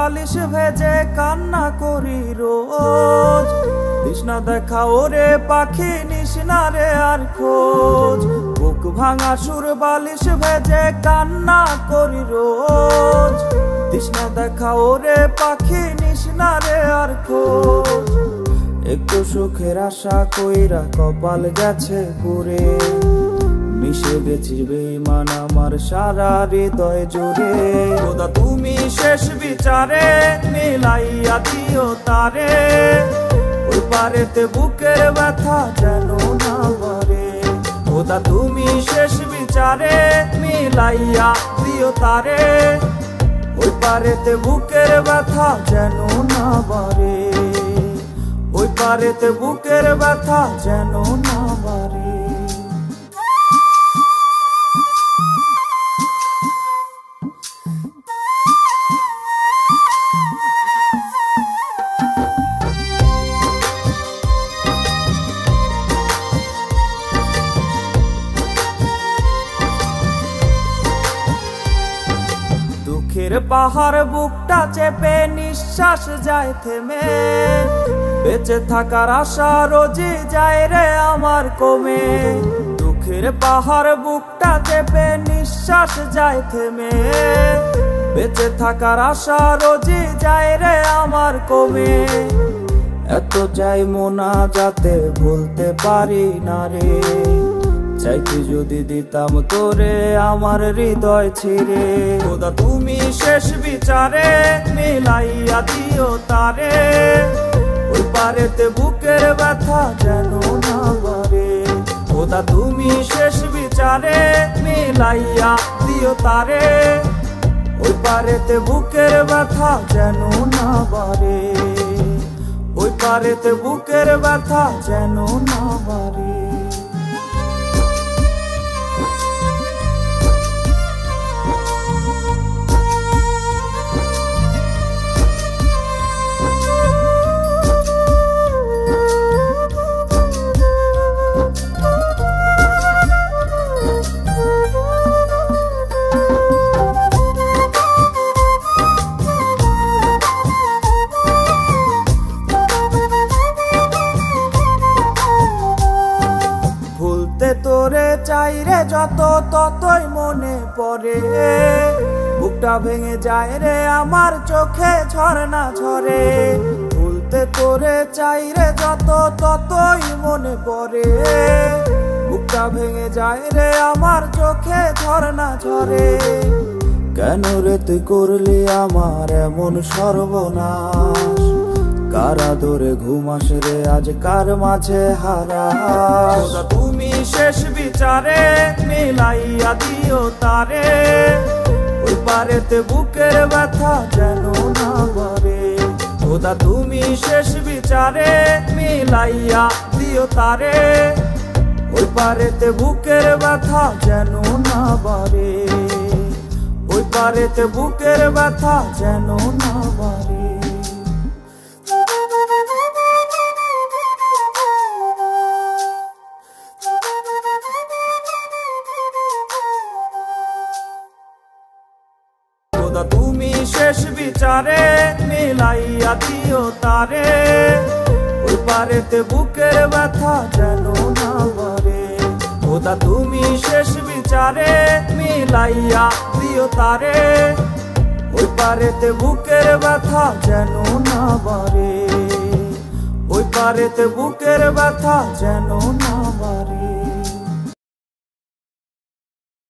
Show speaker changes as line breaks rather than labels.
বালিশ ভেজে কান্না করি রোজ। তৃষ্ণা দেখা ওরে পাখি নিশনা রে আর খোঁজ। বুক ভাঙা সুর বালিশ ভেজে কান্না করি রোজ। তৃষ্ণা দেখা ওরে পাখি নিশনা রে আর খোঁজ। একটু সুখের আশা কইরা কপাল গেছে পুরে। মিশে গেছি বেঈমান আমার সারা হৃদয় জুড়ে। খোদা তুমি শেষ বিচারে মিলাইয়া দিও তারে। ওই পারেতে বুকের ব্যথা যেন না বাড়ে। খোদা তুমি শেষ বিচারে মিলাইয়া দিও তারে। ওই পারেতে বুকের ব্যথা যেন না বাড়ে। ওই পারেতে বুকের ব্যথা যেন না বাড়ে। দুঃখের পাহাড় বুকটা চেপে নিঃশ্বাস যায় থেমে। বেঁচে থাকার আশা রোজই যায় রে আমার কমে। দুঃখের পাহাড় বুকটা চেপে নিঃশ্বাস যায় থেমে। বেঁচে থাকার আশা রোজই যায় রে আমার কমে। এত যাই মোনা যাতে ভুলতে পারি না রে। চাইতে যদি দিতাম তোরে আমার হৃদয় ছিঁড়ে। খোদা তুমি শেষ বিচারে মিলাইয়া দিও তারে। ওই পারেতে বুকের ব্যথা যেন না বাড়ে। খোদা তুমি শেষ বিচারে মিলাইয়া দিও তারে। ওই পারেতে বুকের ব্যথা যেন না বাড়ে। ওই পারেতে বুকের ব্যথা যেন না বাড়ে। তোরে চাইরে যত ততই মনে পড়ে। বুকটা ভেঙে যায় রে আমার চোখে ঝরনা ঝরে। ভুলতে তোরে চাইরে যত ততই মনে পড়ে। বুকটা ভেঙে যায় রে আমার চোখে ঝরনা ঝরে। কেন রে তুই করলি আমার এমন সর্বনাশ। কারা দরে ঘুমাস রে আজ কার মাঝে হারাস। তুমি শেষ বিচারে মিলাইয়া দিও তারে। ওই পারেতে বুকের ব্যথা যেন না বাড়ে। খোদা তুমি শেষ বিচারে মিলাইয়া দিও তারে। ওই পারেতে বুকের ব্যথা যেন না বাড়ে। ওই পারেতে বুকের ব্যথা যেন না বাড়ে। তুমি শেষ বিচারে মিলাইয়া দিও তারে। ওই পারেতে বুকের ব্যথা যেন না বাড়ে। খোদা তুমি শেষ বিচারে মিলাইয়া দিও তারে। ওই পারেতে বুকের ব্যথা যেন না বাড়ে। ওই পারেতে বুকের ব্যথা যেন না বাড়ে।